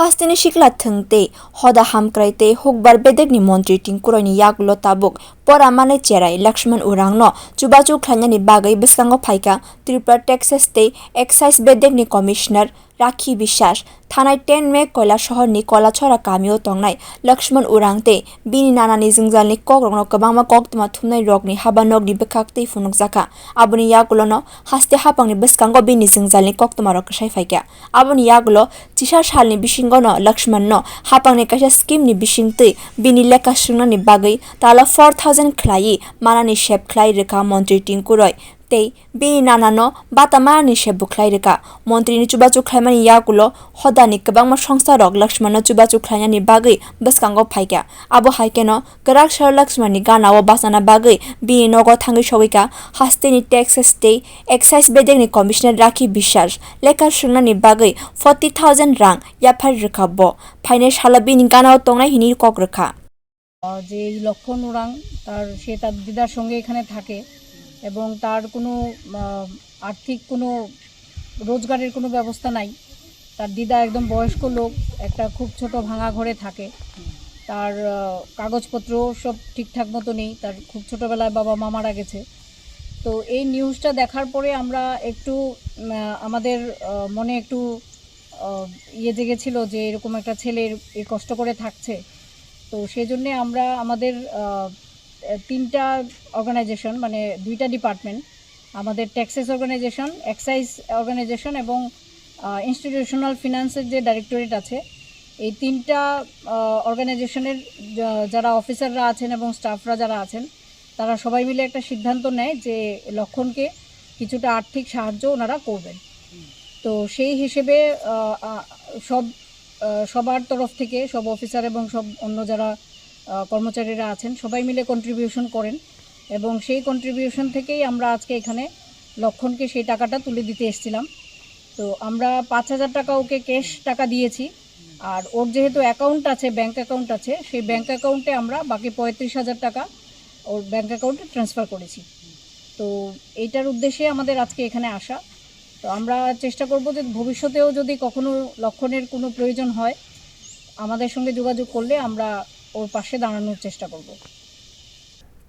Haste ni sikla thwng hoda hamkrai hukbar bedekni montri Tinku Roy ni yagulo tabok pora manai cherai Laxman Urang no chubachu khwlainani bagwi bwskango phaikha Tripura Taxes excise bedekni commissioner Rakhi Biswas thanai 10 May koila shohor ni kolachora kamio tongnai Laxman Urang bini nanani jingjalni kokrokno kwbangma koktuma thumnai rokni habanok ni bwkhak funukjaka aboni yagulo no haste hapangni bwskango bini jingjalni koktuma rok sai phaikha aboni yagulo chisa salni bisingo no Laxman no hapangni kaisa scheme ni bisingtwi bini Lekha swrwngnani bagwi tala 4000 khwlai manani shep khlai rikha montri Tinku Roy bini nanano batamani shep khlai rikha montri ni chubachu khlaimani yagulo hoda ni kwbangma songsa rok Laxman no chubachu khlainani bagwi bwskango phaikha abo haike no kwrak sar Laxman ni ganao basana bagwi bini nogo thangwi sowika Haste ni Taxes excise bedekni commissioner Rakhi Biswas Lekha swrwngnani bagwi 40,000 rang yapharwi rikha bo phainai salo bini ganao tongnai hini kok rikha যে লক্ষ্মণ উরাং সে তার দিদার সঙ্গে এখানে থাকে এবং তার কোনো আর্থিক কোনো রোজগারের কোনো ব্যবস্থা নাই। তার দিদা একদম বয়স্ক লোক, একটা খুব ছোট ভাঙা ঘরে থাকে। তার কাগজপত্র সব ঠিকঠাক মতো নেই, তার খুব ছোটোবেলায় বাবা মা মারা গেছে। তো এই নিউজটা দেখার পরে আমরা একটু আমাদের মনে একটু জেগেছিল যে এরকম একটা ছেলের এই কষ্ট করে থাকছে। তো সেই জন্য আমরা আমাদের তিনটা অর্গানাইজেশন মানে দুইটা ডিপার্টমেন্ট, আমাদের ট্যাক্সেস অর্গানাইজেশন, এক্সাইজ অর্গানাইজেশন এবং ইনস্টিটিউশনাল ফিনান্সের যে ডাইরেক্টরেট আছে, এই তিনটা অর্গানাইজেশনের যারা অফিসাররা আছেন এবং স্টাফরা যারা আছেন তারা সবাই মিলে একটা সিদ্ধান্ত নেয় যে লক্ষণকে কিছুটা আর্থিক সাহায্য ওনারা করবেন। তো সেই হিসেবে সবার তরফ থেকে সব অফিসার এবং সব অন্য যারা কর্মচারীরা আছেন সবাই মিলে কন্ট্রিবিউশন করেন এবং সেই কন্ট্রিবিউশন থেকেই আমরা আজকে এখানে লক্ষণকে সেই টাকাটা তুলে দিতে এসেছিলাম। তো আমরা 5,000 টাকা ওকে ক্যাশ টাকা দিয়েছি, আর ওর যেহেতু অ্যাকাউন্ট আছে, ব্যাঙ্ক অ্যাকাউন্ট আছে, সেই ব্যাঙ্ক অ্যাকাউন্টে আমরা বাকি 35,000 টাকা ওর ব্যাঙ্ক অ্যাকাউন্টে ট্রান্সফার করেছি। তো এইটার উদ্দেশ্যে আমাদের আজকে এখানে আসা। তো আমরা চেষ্টা করব যে ভবিষ্যতেও যদি কখনো লক্ষণের কোনো প্রয়োজন হয় আমাদের সঙ্গে যোগাযোগ করলে আমরা ওর পাশে দাঁড়ানোর চেষ্টা করব।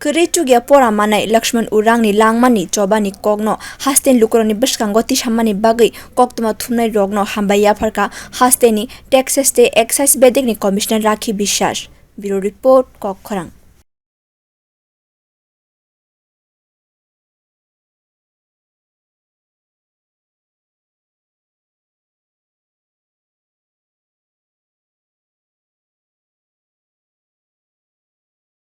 Kerechugia pora manai Lxman Urang ni langmani chuba ni kogno Haste lukuroni bwskango tisammani bagwi koktuma thumnai rokno hambai yapharka Haste ni Taxes excise bedekni commissioner Rakhi Biswas. Bureau report Kokkhorang.